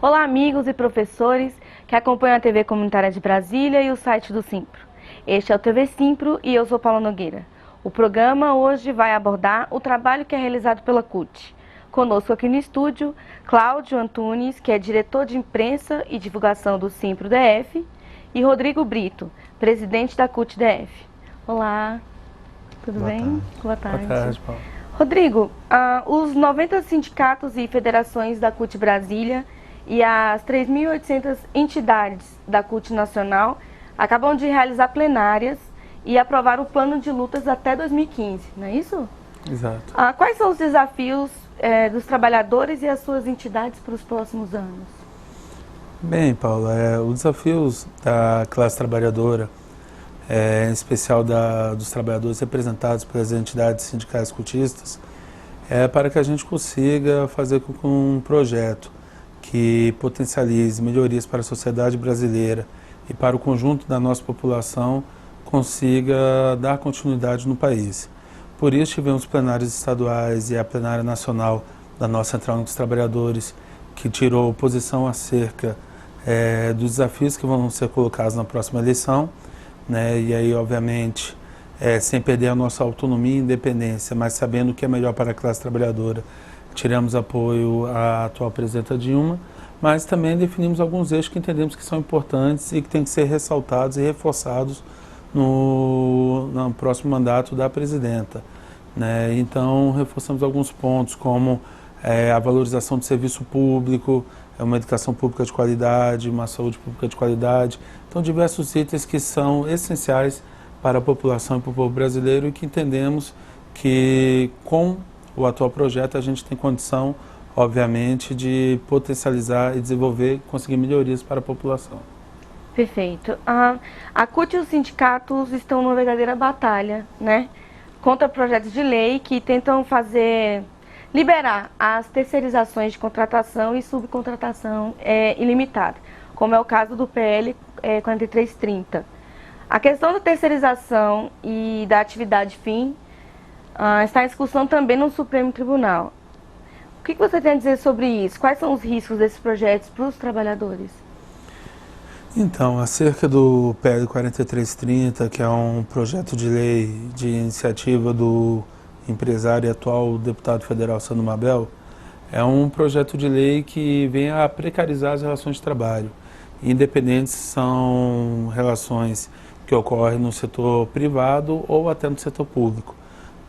Olá, amigos e professores que acompanham a TV Comunitária de Brasília e o site do Simpro. Este é o TV Simpro e eu sou Paula Nogueira. O programa hoje vai abordar o trabalho que é realizado pela CUT. Conosco aqui no estúdio, Cláudio Antunes, que é diretor de imprensa e divulgação do Simpro DF, e Rodrigo Brito, presidente da CUT DF. Olá, tudo bem? Boa tarde. Boa tarde, Paula. Rodrigo, os 90 sindicatos e federações da CUT Brasília e as 3.800 entidades da CUT Nacional acabam de realizar plenárias e aprovar o plano de lutas até 2015, não é isso? Exato. Quais são os desafios dos trabalhadores e as suas entidades para os próximos anos? Bem, Paula, os desafios da classe trabalhadora, em especial dos trabalhadores representados pelas entidades sindicais cutistas, é para que a gente consiga fazer com que um projeto que potencialize melhorias para a sociedade brasileira e para o conjunto da nossa população consiga dar continuidade no país. Por isso tivemos plenários estaduais e a plenária nacional da nossa Central dos Trabalhadores, que tirou posição acerca dos desafios que vão ser colocados na próxima eleição, né? E aí, obviamente, sem perder a nossa autonomia e independência, mas sabendo o que é melhor para a classe trabalhadora, tiramos apoio à atual presidenta Dilma, mas também definimos alguns eixos que entendemos que são importantes e que têm que ser ressaltados e reforçados no próximo mandato da presidenta, né? Então, reforçamos alguns pontos, como a valorização do serviço público, uma educação pública de qualidade, uma saúde pública de qualidade. Então, diversos itens que são essenciais para a população e para o povo brasileiro e que entendemos que, com o atual projeto, a gente tem condição, obviamente, de potencializar e desenvolver e conseguir melhorias para a população. Perfeito. A CUT e os sindicatos estão numa verdadeira batalha, né, contra projetos de lei que tentam liberar as terceirizações de contratação e subcontratação ilimitada, como é o caso do PL 4330. A questão da terceirização e da atividade fim está em discussão também no Supremo Tribunal. O que você tem a dizer sobre isso? Quais são os riscos desses projetos para os trabalhadores? Então, acerca do PL 4330, que é um projeto de lei de iniciativa do empresário e atual deputado federal Sandro Mabel, é um projeto de lei que vem a precarizar as relações de trabalho, independente se são relações que ocorrem no setor privado ou até no setor público.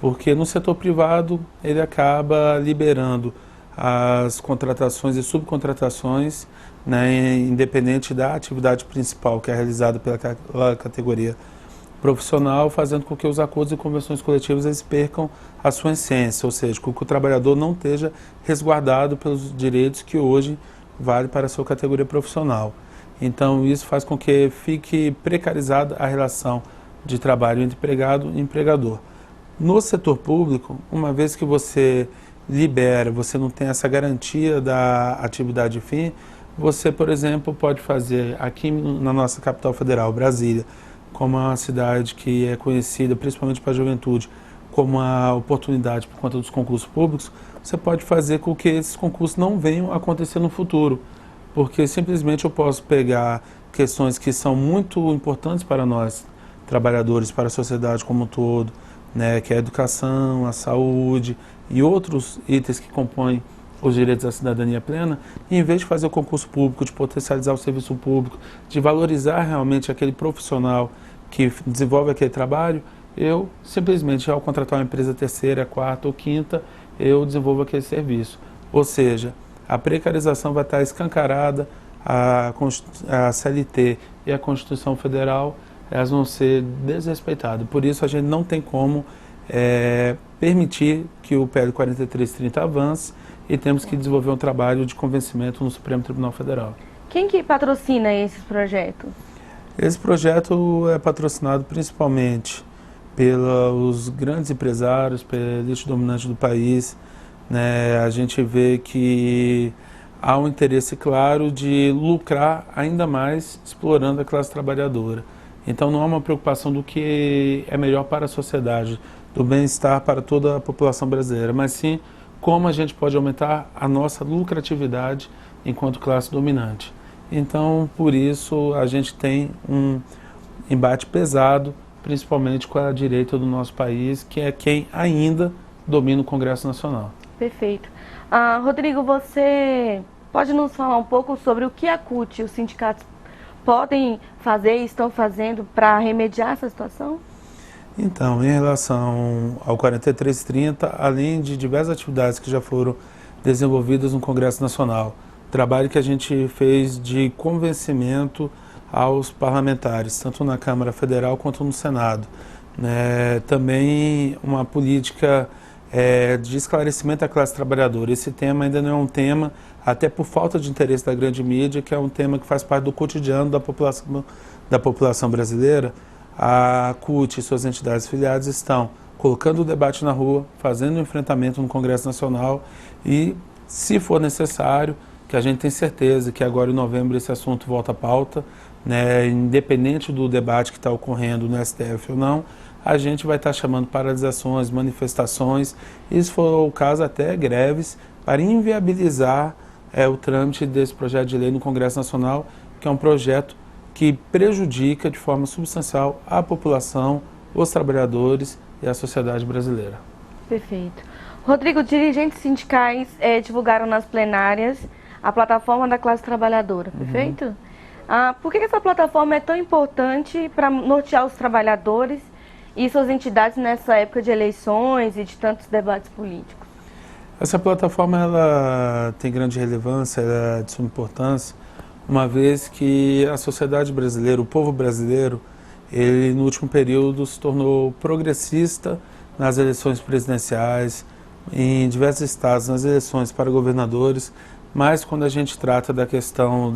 Porque no setor privado ele acaba liberando as contratações e subcontratações, né, independente da atividade principal que é realizada pela categoria profissional, fazendo com que os acordos e convenções coletivas eles percam a sua essência, ou seja, com que o trabalhador não esteja resguardado pelos direitos que hoje vale para a sua categoria profissional. Então isso faz com que fique precarizada a relação de trabalho entre empregado e empregador. No setor público, uma vez que você libera, você não tem essa garantia da atividade fim, você, por exemplo, pode fazer aqui na nossa capital federal, Brasília, como uma cidade que é conhecida principalmente para a juventude, como uma oportunidade por conta dos concursos públicos, você pode fazer com que esses concursos não venham a acontecer no futuro, porque simplesmente eu posso pegar questões que são muito importantes para nós, trabalhadores, para a sociedade como um todo, né, que é a educação, a saúde e outros itens que compõem os direitos da cidadania plena, e em vez de fazer o concurso público, de potencializar o serviço público, de valorizar realmente aquele profissional que desenvolve aquele trabalho, eu simplesmente, ao contratar uma empresa terceira, quarta ou quinta, eu desenvolvo aquele serviço. Ou seja, a precarização vai estar escancarada, a CLT e a Constituição Federal, elas vão ser desrespeitadas. Por isso a gente não tem como permitir que o PL 4330 avance e temos que desenvolver um trabalho de convencimento no Supremo Tribunal Federal. Quem que patrocina esses projetos? Esse projeto é patrocinado principalmente pelos grandes empresários, pela elite dominante do país, né? A gente vê que há um interesse claro de lucrar ainda mais explorando a classe trabalhadora. Então não há uma preocupação do que é melhor para a sociedade, do bem-estar para toda a população brasileira, mas sim como a gente pode aumentar a nossa lucratividade enquanto classe dominante. Então, por isso, a gente tem um embate pesado, principalmente com a direita do nosso país, que é quem ainda domina o Congresso Nacional. Perfeito. Rodrigo, você pode nos falar um pouco sobre o que a CUT e os sindicatos podem fazer e estão fazendo para remediar essa situação? Então, em relação ao 4330, além de diversas atividades que já foram desenvolvidas no Congresso Nacional, trabalho que a gente fez de convencimento aos parlamentares, tanto na Câmara Federal quanto no Senado. Também uma política de esclarecimento à classe trabalhadora. Esse tema ainda não é um tema, até por falta de interesse da grande mídia, que é um tema que faz parte do cotidiano da população brasileira. A CUT e suas entidades filiadas estão colocando o debate na rua, fazendo o enfrentamento no Congresso Nacional e, se for necessário, que a gente tem certeza que agora em novembro esse assunto volta à pauta, independente do debate que está ocorrendo no STF ou não, a gente vai estar chamando paralisações, manifestações e, se for o caso, até greves, para inviabilizar o trâmite desse projeto de lei no Congresso Nacional, que é um projeto que prejudica de forma substancial a população, os trabalhadores e a sociedade brasileira. Perfeito. Rodrigo, dirigentes sindicais divulgaram nas plenárias a plataforma da classe trabalhadora, perfeito? Por que essa plataforma é tão importante para nortear os trabalhadores e suas entidades nessa época de eleições e de tantos debates políticos? Essa plataforma ela tem grande relevância, ela é de suma importância, uma vez que a sociedade brasileira, o povo brasileiro, ele no último período se tornou progressista nas eleições presidenciais, em diversos estados, nas eleições para governadores, mas quando a gente trata da questão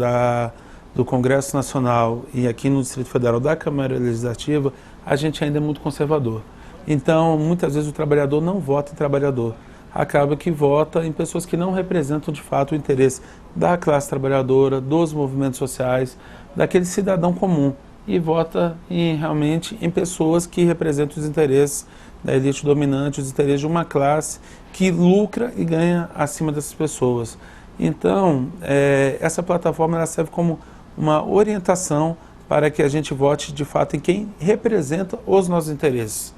do Congresso Nacional e aqui no Distrito Federal da Câmara Legislativa, a gente ainda é muito conservador. Então, muitas vezes o trabalhador não vota em trabalhador, acaba que vota em pessoas que não representam de fato o interesse da classe trabalhadora, dos movimentos sociais, daquele cidadão comum, e vota realmente em pessoas que representam os interesses da elite dominante, os interesses de uma classe que lucra e ganha acima dessas pessoas. Então, essa plataforma ela serve como uma orientação para que a gente vote de fato em quem representa os nossos interesses,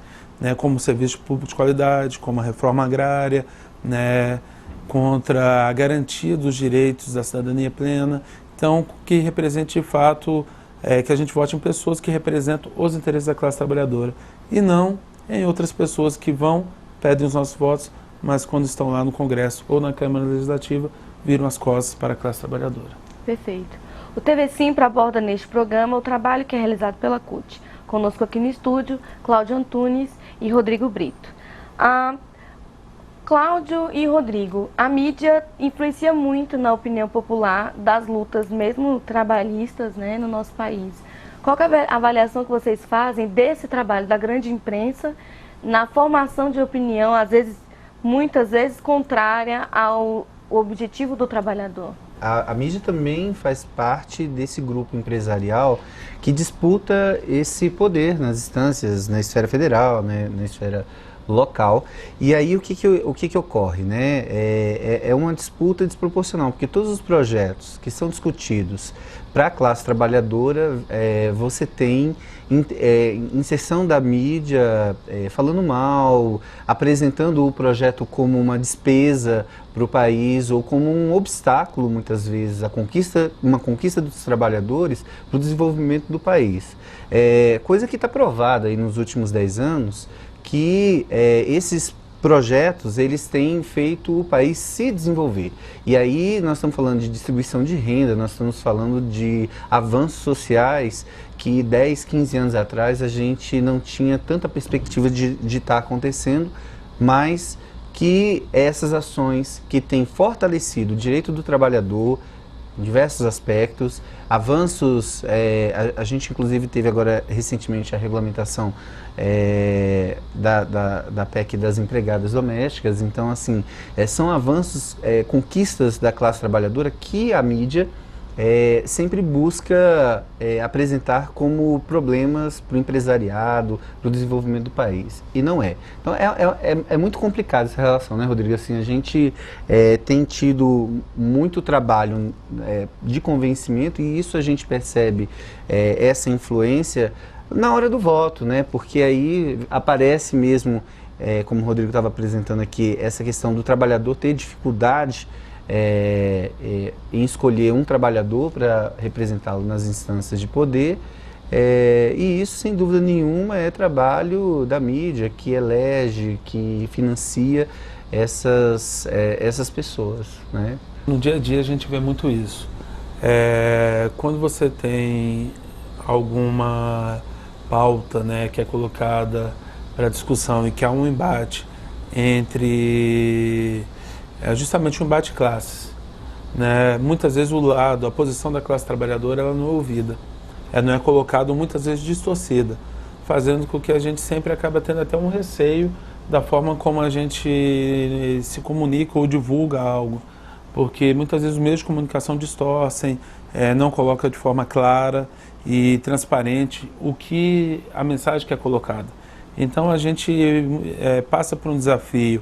como o serviço público de qualidade, como a reforma agrária, contra a garantia dos direitos da cidadania plena. Então, que represente de fato, que a gente vote em pessoas que representam os interesses da classe trabalhadora e não em outras pessoas que pedem os nossos votos, mas quando estão lá no Congresso ou na Câmara Legislativa, viram as costas para a classe trabalhadora. Perfeito. O TV Simpra aborda neste programa o trabalho que é realizado pela CUT. Conosco aqui no estúdio, Cláudio Antunes e Rodrigo Brito. Cláudio e Rodrigo, a mídia influencia muito na opinião popular das lutas, mesmo trabalhistas, no nosso país. Qual que é a avaliação que vocês fazem desse trabalho da grande imprensa na formação de opinião, às vezes, muitas vezes, contrária ao objetivo do trabalhador? A mídia também faz parte desse grupo empresarial que disputa esse poder nas instâncias, na esfera federal, na esfera local. E aí o que ocorre? É uma disputa desproporcional, porque todos os projetos que são discutidos para a classe trabalhadora, você tem inserção da mídia falando mal, apresentando o projeto como uma despesa para o país ou como um obstáculo, muitas vezes, uma conquista dos trabalhadores para o desenvolvimento do país. Coisa que está provada aí nos últimos 10 anos, que esses projetos, eles têm feito o país se desenvolver. E aí nós estamos falando de distribuição de renda, nós estamos falando de avanços sociais que 10, 15 anos atrás a gente não tinha tanta perspectiva de estar acontecendo, mas que essas ações que têm fortalecido o direito do trabalhador em diversos aspectos, avanços, a gente inclusive teve agora recentemente a regulamentação da PEC das empregadas domésticas. Então, assim, são avanços, conquistas da classe trabalhadora que a mídia sempre busca apresentar como problemas para o empresariado, para o desenvolvimento do país. E não é. Então é muito complicado essa relação, né, Rodrigo? Assim, a gente tem tido muito trabalho de convencimento e isso a gente percebe essa influência na hora do voto, né? Porque aí aparece mesmo, como o Rodrigo estava apresentando aqui, essa questão do trabalhador ter dificuldade em escolher um trabalhador para representá-lo nas instâncias de poder, e isso, sem dúvida nenhuma, é trabalho da mídia que elege, que financia essas pessoas, né? No dia a dia a gente vê muito isso. Quando você tem alguma pauta, né, que é colocada para discussão e que há um embate entre... justamente um embate de classes, né? Muitas vezes a posição da classe trabalhadora ela não é ouvida, ela não é colocada, muitas vezes distorcida, fazendo com que a gente sempre acaba tendo até um receio da forma como a gente se comunica ou divulga algo, porque muitas vezes os meios de comunicação distorcem, não colocam de forma clara e transparente a mensagem que é colocada. Então a gente passa por um desafio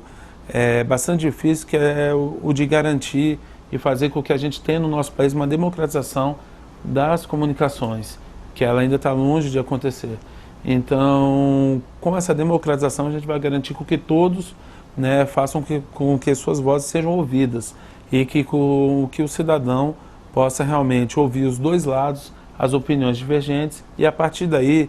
bastante difícil, que é o de garantir e fazer com que a gente tenha no nosso país uma democratização das comunicações, que ela ainda está longe de acontecer. Então, com essa democratização, a gente vai garantir com que todos, né, façam com que suas vozes sejam ouvidas e que o cidadão possa realmente ouvir os dois lados, as opiniões divergentes e, a partir daí,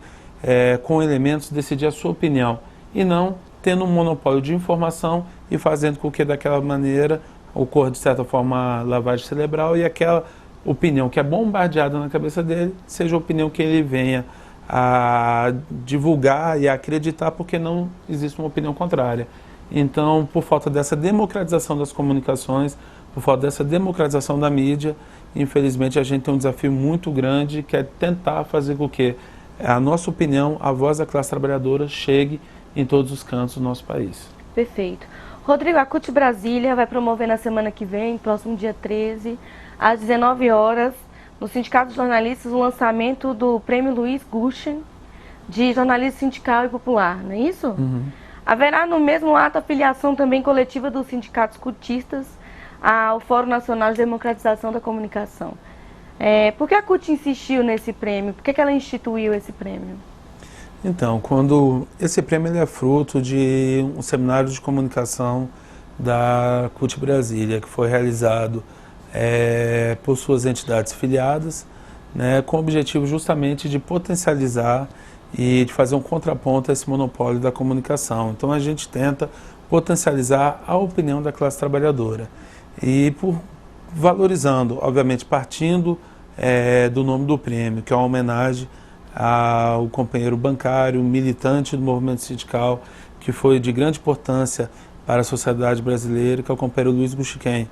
com elementos, decidir a sua opinião e não tendo um monopólio de informação e fazendo com que daquela maneira ocorra de certa forma lavagem cerebral e aquela opinião que é bombardeada na cabeça dele seja a opinião que ele venha a divulgar e a acreditar, porque não existe uma opinião contrária. Então, por falta dessa democratização das comunicações, por falta dessa democratização da mídia, infelizmente a gente tem um desafio muito grande, que é tentar fazer com que a nossa opinião, a voz da classe trabalhadora, chegue em todos os cantos do nosso país. Perfeito. Rodrigo, a CUT Brasília vai promover na semana que vem, próximo dia 13, às 19 horas, no Sindicato de Jornalistas, o lançamento do Prêmio Luiz Guschen de Jornalismo Sindical e Popular, não é isso? Uhum. Haverá no mesmo ato a filiação também coletiva dos sindicatos cutistas ao Fórum Nacional de Democratização da Comunicação. Por que a CUT insistiu nesse prêmio? Por que ela instituiu esse prêmio? Então, esse prêmio ele é fruto de um seminário de comunicação da CUT Brasília, que foi realizado por suas entidades filiadas, né, com o objetivo justamente de potencializar e de fazer um contraponto a esse monopólio da comunicação. Então a gente tenta potencializar a opinião da classe trabalhadora e valorizando, obviamente partindo do nome do prêmio, que é uma homenagem ao companheiro bancário, militante do movimento sindical, que foi de grande importância para a sociedade brasileira, que é o companheiro Luiz Guschen,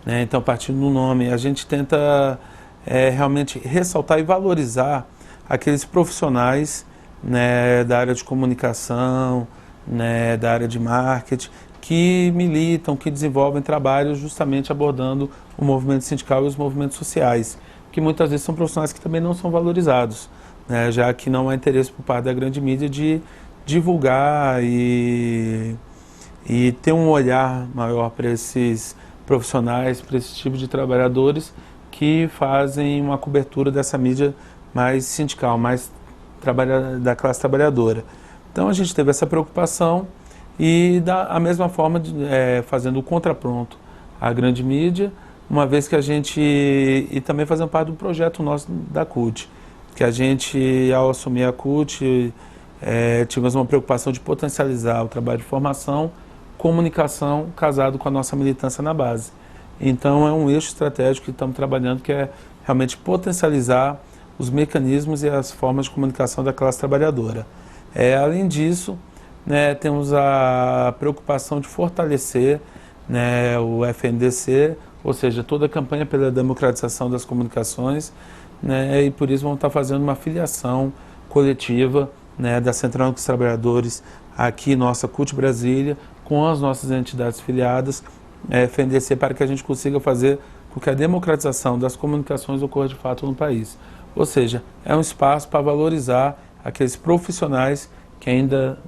né? Então, partindo do nome, a gente tenta realmente ressaltar e valorizar aqueles profissionais, né, da área de comunicação, né, da área de marketing, que militam, que desenvolvem trabalhos justamente abordando o movimento sindical e os movimentos sociais, que muitas vezes são profissionais que também não são valorizados, né, já que não há interesse por parte da grande mídia de divulgar e ter um olhar maior para esses profissionais, para esse tipo de trabalhadores que fazem uma cobertura dessa mídia mais sindical, mais da classe trabalhadora. Então a gente teve essa preocupação e da mesma forma fazendo o contraponto à grande mídia, uma vez que a gente, e também fazendo parte do projeto nosso da CUT, que a gente, ao assumir a CUT, tivemos uma preocupação de potencializar o trabalho de formação, comunicação, casado com a nossa militância na base. Então é um eixo estratégico que estamos trabalhando, que é realmente potencializar os mecanismos e as formas de comunicação da classe trabalhadora. Além disso, né, temos a preocupação de fortalecer, né, o FNDC, ou seja, toda a campanha pela democratização das comunicações, né, e por isso vamos estar fazendo uma filiação coletiva, né, da Central dos Trabalhadores aqui, nossa CUT Brasília, com as nossas entidades filiadas, FNDC, para que a gente consiga fazer com que a democratização das comunicações ocorra de fato no país. Ou seja, é um espaço para valorizar aqueles profissionais que ainda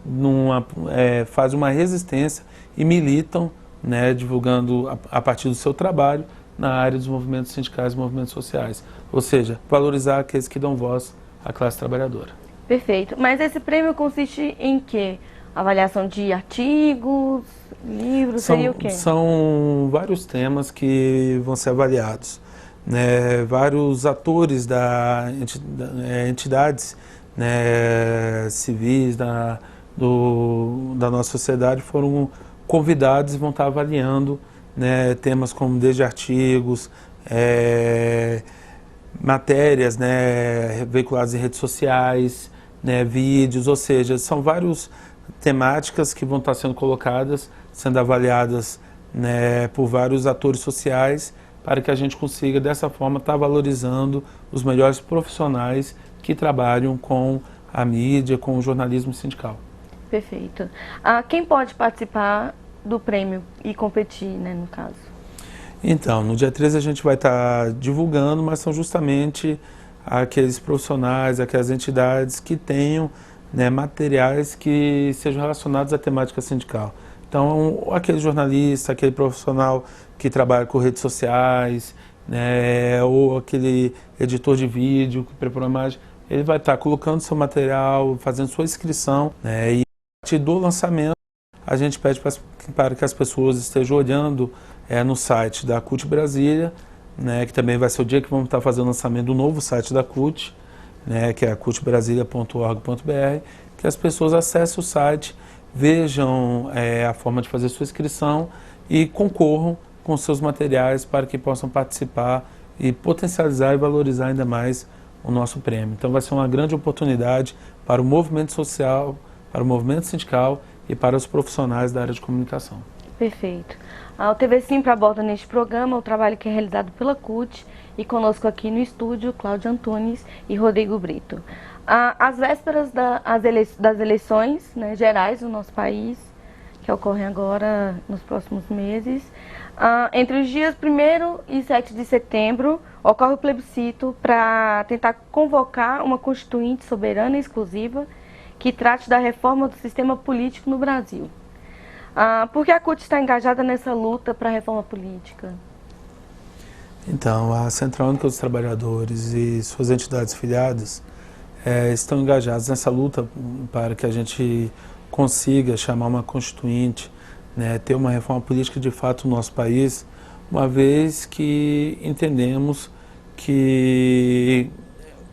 fazem uma resistência e militam, né, divulgando a partir do seu trabalho na área dos movimentos sindicais e movimentos sociais. Ou seja, valorizar aqueles que dão voz à classe trabalhadora. Perfeito. Mas esse prêmio consiste em quê? Avaliação de artigos, livros, seria o quê? São vários temas que vão ser avaliados, né? Vários atores entidades, né, civis da nossa sociedade foram convidados e vão estar avaliando, né, temas como desde artigos, matérias, né, veiculadas em redes sociais, né, vídeos, ou seja, são várias temáticas que vão estar sendo colocadas, sendo avaliadas, né, por vários atores sociais, para que a gente consiga, dessa forma, estar valorizando os melhores profissionais que trabalham com a mídia, com o jornalismo sindical. Perfeito. Quem pode participar do prêmio e competir, né, no caso? Então, no dia 13 a gente vai estar divulgando, mas são justamente aqueles profissionais, aquelas entidades que tenham, né, materiais que sejam relacionados à temática sindical. Então, aquele jornalista, aquele profissional que trabalha com redes sociais, né, ou aquele editor de vídeo que preparou a imagem, ele vai estar colocando seu material, fazendo sua inscrição, né, e a partir do lançamento a gente pede para que as pessoas estejam olhando no site da CUT Brasília, né, que também vai ser o dia que vamos estar fazendo o lançamento do novo site da CUT, né, que é cutbrasilia.org.br, que as pessoas acessem o site, vejam a forma de fazer sua inscrição e concorram com seus materiais para que possam participar e potencializar e valorizar ainda mais o nosso prêmio. Então vai ser uma grande oportunidade para o movimento social, para o movimento sindical e para os profissionais da área de comunicação. Perfeito. O TV Simples aborda neste programa o trabalho que é realizado pela CUT e conosco aqui no estúdio, Cláudio Antunes e Rodrigo Brito. Às vésperas das eleições, né, gerais do nosso país, que ocorrem agora nos próximos meses, entre os dias 1º e 7 de setembro, ocorre o plebiscito para tentar convocar uma constituinte soberana e exclusiva que trate da reforma do sistema político no Brasil. Por que a CUT está engajada nessa luta para a reforma política? Então, a Central Única dos Trabalhadores e suas entidades filiadas estão engajadas nessa luta para que a gente consiga chamar uma constituinte, né, ter uma reforma política de fato no nosso país, uma vez que entendemos que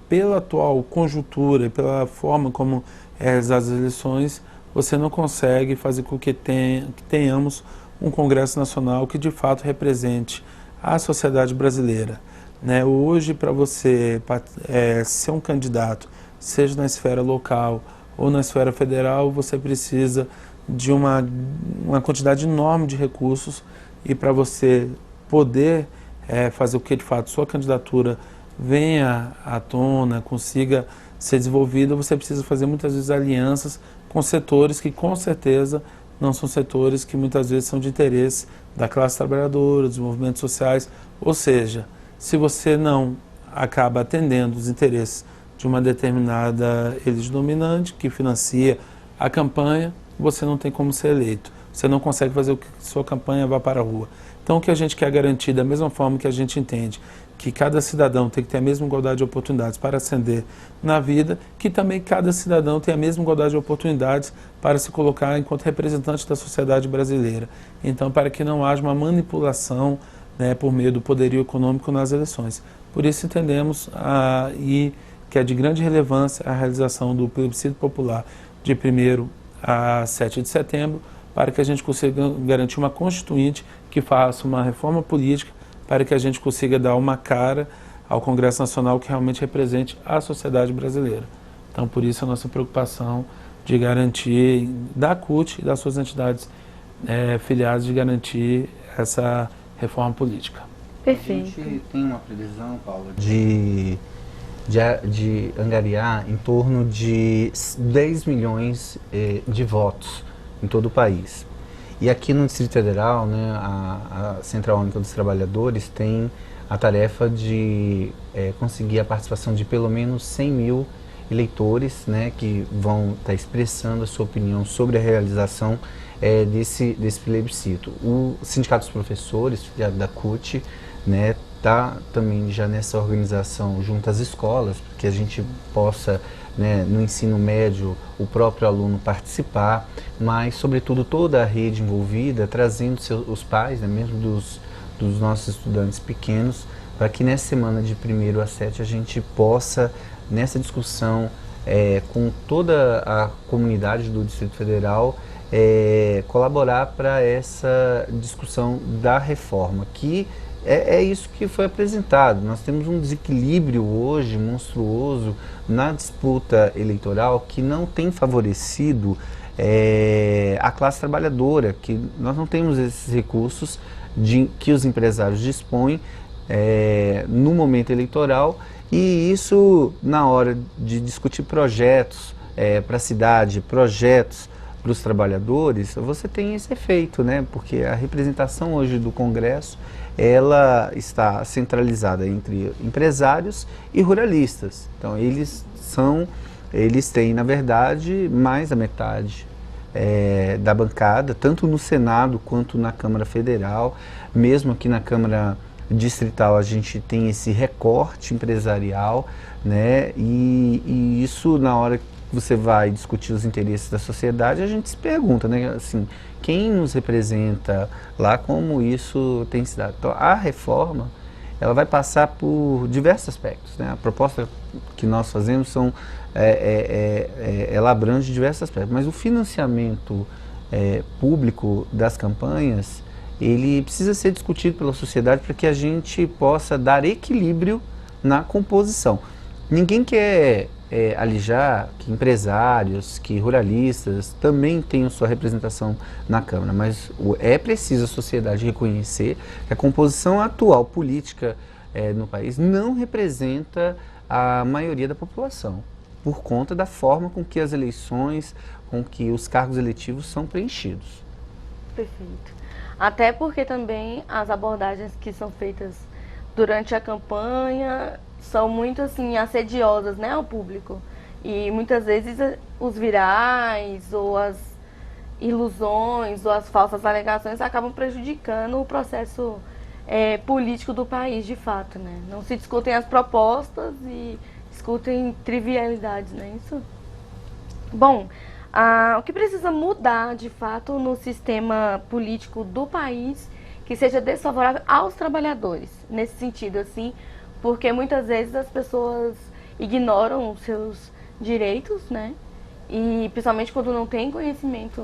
pela atual conjuntura e pela forma como realizadas as eleições, você não consegue fazer com que tenhamos um Congresso Nacional que de fato represente a sociedade brasileira, né? Hoje, para você ser um candidato, seja na esfera local ou na esfera federal, você precisa de uma quantidade enorme de recursos, e para você poder fazer o que de fato sua candidatura venha à tona, consiga ser desenvolvida, você precisa fazer muitas vezes alianças com setores que com certeza não são setores que muitas vezes são de interesse da classe trabalhadora, dos movimentos sociais. Ou seja, se você não acaba atendendo os interesses de uma determinada elite dominante que financia a campanha, você não tem como ser eleito. Você não consegue fazer com que sua campanha vá para a rua. Então, o que a gente quer garantir, da mesma forma que a gente entende que cada cidadão tem que ter a mesma igualdade de oportunidades para ascender na vida, que também cada cidadão tem a mesma igualdade de oportunidades para se colocar enquanto representante da sociedade brasileira. Então, para que não haja uma manipulação, né, por meio do poderio econômico nas eleições. Por isso entendemos que é de grande relevância a realização do plebiscito popular de 1º a 7 de setembro, para que a gente consiga garantir uma constituinte que faça uma reforma política, para que a gente consiga dar uma cara ao Congresso Nacional que realmente represente a sociedade brasileira. Então, por isso a nossa preocupação de garantir, da CUT e das suas entidades filiadas, de garantir essa reforma política. Perfeito. A gente tem uma previsão, Paula, de angariar em torno de 10 milhões de votos em todo o país. E aqui no Distrito Federal, né, a Central Única dos Trabalhadores tem a tarefa de conseguir a participação de pelo menos 100 mil eleitores, né, que vão estar expressando a sua opinião sobre a realização desse plebiscito. O Sindicato dos Professores, filiado da CUT, né, está também já nessa organização junto às escolas, para que a gente possa, né, no ensino médio, o próprio aluno participar, mas, sobretudo, toda a rede envolvida, trazendo os pais, né, mesmo dos nossos estudantes pequenos, para que nessa semana de 1º a 7 a gente possa, nessa discussão com toda a comunidade do Distrito Federal, colaborar para essa discussão da reforma, que é isso que foi apresentado. Nós temos um desequilíbrio hoje monstruoso na disputa eleitoral que não tem favorecido a classe trabalhadora, que nós não temos esses recursos que os empresários dispõem no momento eleitoral, e isso na hora de discutir projetos para a cidade, projetos para os trabalhadores, você tem esse efeito, né? Porque a representação hoje do Congresso, ela está centralizada entre empresários e ruralistas. Então eles têm, na verdade, mais da metade da bancada, tanto no Senado quanto na Câmara Federal. Mesmo aqui na Câmara Distrital a gente tem esse recorte empresarial, né? E isso, na hora que você vai discutir os interesses da sociedade, a gente se pergunta, né, assim, quem nos representa lá, como isso tem se dado. Então, a reforma, ela vai passar por diversos aspectos, né? A proposta que nós fazemos ela abrange diversos aspectos, mas o financiamento público das campanhas, ele precisa ser discutido pela sociedade para que a gente possa dar equilíbrio na composição. Ninguém quer alijar que empresários, que ruralistas também tenham sua representação na Câmara, mas é preciso a sociedade reconhecer que a composição atual política no país não representa a maioria da população, por conta da forma com que as eleições, com que os cargos eletivos são preenchidos. Perfeito. Até porque também as abordagens que são feitas durante a campanha são muito assim assediosas, né, ao público. E muitas vezes os virais ou as ilusões ou as falsas alegações acabam prejudicando o processo político do país, de fato, né? Não se discutem as propostas e discutem trivialidades, não é isso? Bom, o que precisa mudar, de fato, no sistema político do país que seja desfavorável aos trabalhadores, nesse sentido, assim, porque muitas vezes as pessoas ignoram os seus direitos, né? E principalmente quando não tem conhecimento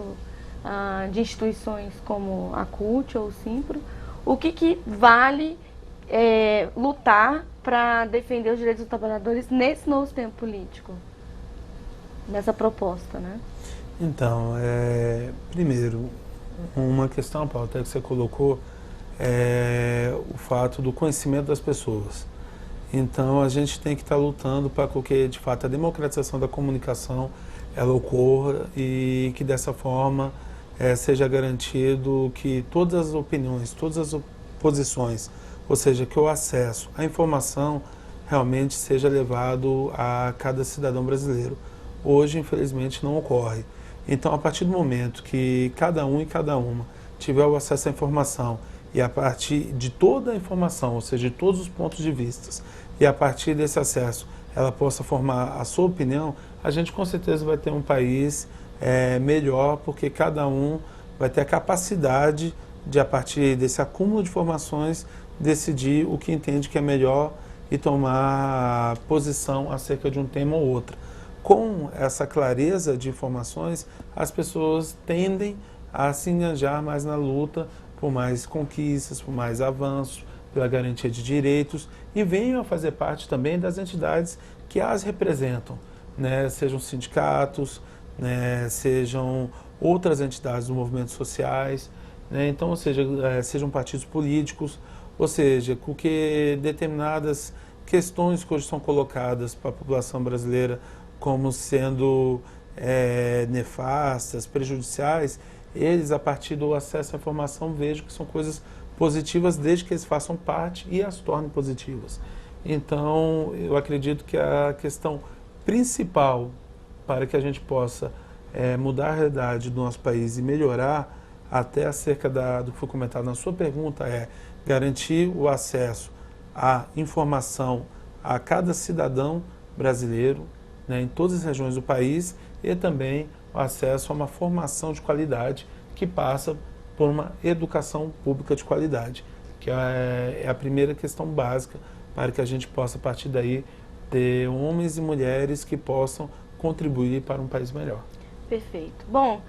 de instituições como a CUT ou o Simpro, o que vale lutar para defender os direitos dos trabalhadores nesse novo sistema político, nessa proposta, né? Então, primeiro, uma questão, Paulo, até que você colocou, o fato do conhecimento das pessoas. Então, a gente tem que estar lutando para que, de fato, a democratização da comunicação ela ocorra e que, dessa forma, seja garantido que todas as opiniões, todas as posições, ou seja, que o acesso à informação realmente seja levado a cada cidadão brasileiro. Hoje, infelizmente, não ocorre. Então, a partir do momento que cada um e cada uma tiver o acesso à informação e a partir de toda a informação, ou seja, de todos os pontos de vista, e a partir desse acesso ela possa formar a sua opinião, a gente com certeza vai ter um país melhor, porque cada um vai ter a capacidade de, a partir desse acúmulo de informações, decidir o que entende que é melhor e tomar posição acerca de um tema ou outro. Com essa clareza de informações, as pessoas tendem a se engajar mais na luta por mais conquistas, por mais avanços, pela garantia de direitos, e venham a fazer parte também das entidades que as representam, né? Sejam sindicatos, né? Sejam outras entidades dos movimentos sociais, né? Então, ou seja, sejam partidos políticos, ou seja, porque determinadas questões que hoje são colocadas para a população brasileira como sendo nefastas, prejudiciais, eles, a partir do acesso à informação, vejam que são coisas positivas desde que eles façam parte e as tornem positivas. Então, eu acredito que a questão principal para que a gente possa mudar a realidade do nosso país e melhorar, até acerca do que foi comentado na sua pergunta, é garantir o acesso à informação a cada cidadão brasileiro, né, em todas as regiões do país, e também o acesso a uma formação de qualidade que passa por uma educação pública de qualidade, que é a primeira questão básica para que a gente possa, a partir daí, ter homens e mulheres que possam contribuir para um país melhor. Perfeito. Bom,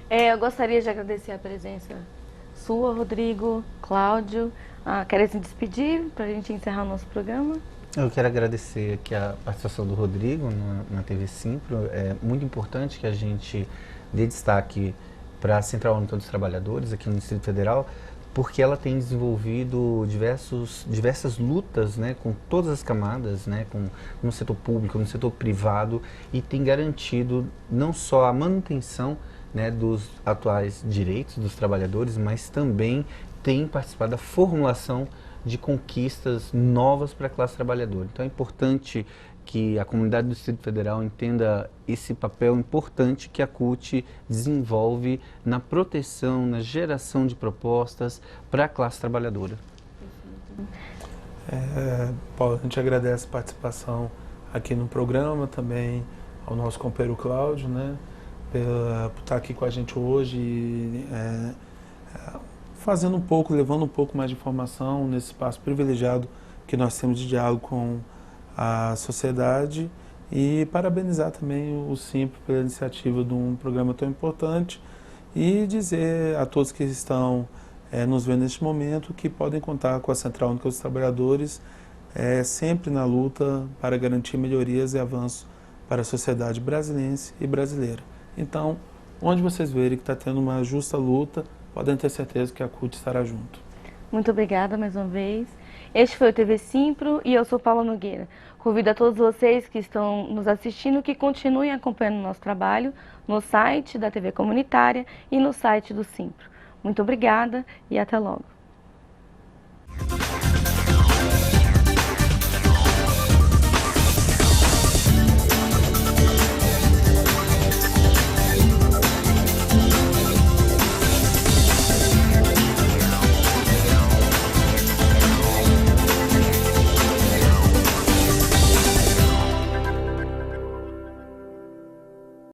eu gostaria de agradecer a presença sua, Rodrigo, Cláudio. Querem se despedir para a gente encerrar o nosso programa? Eu quero agradecer aqui a participação do Rodrigo na TV Simpro. É muito importante que a gente dê destaque para a Central Única dos Trabalhadores aqui no Distrito Federal, porque ela tem desenvolvido diversas lutas, né, com todas as camadas, né, no setor público, no setor privado, e tem garantido não só a manutenção, né, dos atuais direitos dos trabalhadores, mas também tem participado da formulação de conquistas novas para a classe trabalhadora. Então é importante que a comunidade do Distrito Federal entenda esse papel importante que a CUT desenvolve na proteção, na geração de propostas para a classe trabalhadora. Paulo, a gente agradece a participação aqui no programa, também ao nosso companheiro Cláudio, né, por estar aqui com a gente hoje, fazendo levando um pouco mais de informação nesse espaço privilegiado que nós temos de diálogo com a sociedade, e parabenizar também o Simpro pela iniciativa de um programa tão importante, e dizer a todos que estão nos vendo neste momento que podem contar com a Central Única dos Trabalhadores sempre na luta para garantir melhorias e avanços para a sociedade brasileira e brasileira. Então, onde vocês verem que está tendo uma justa luta, podem ter certeza que a CUT estará junto. Muito obrigada mais uma vez. Este foi o TV Simpro e eu sou Paula Nogueira. Convido a todos vocês que estão nos assistindo que continuem acompanhando o nosso trabalho no site da TV Comunitária e no site do Simpro. Muito obrigada e até logo.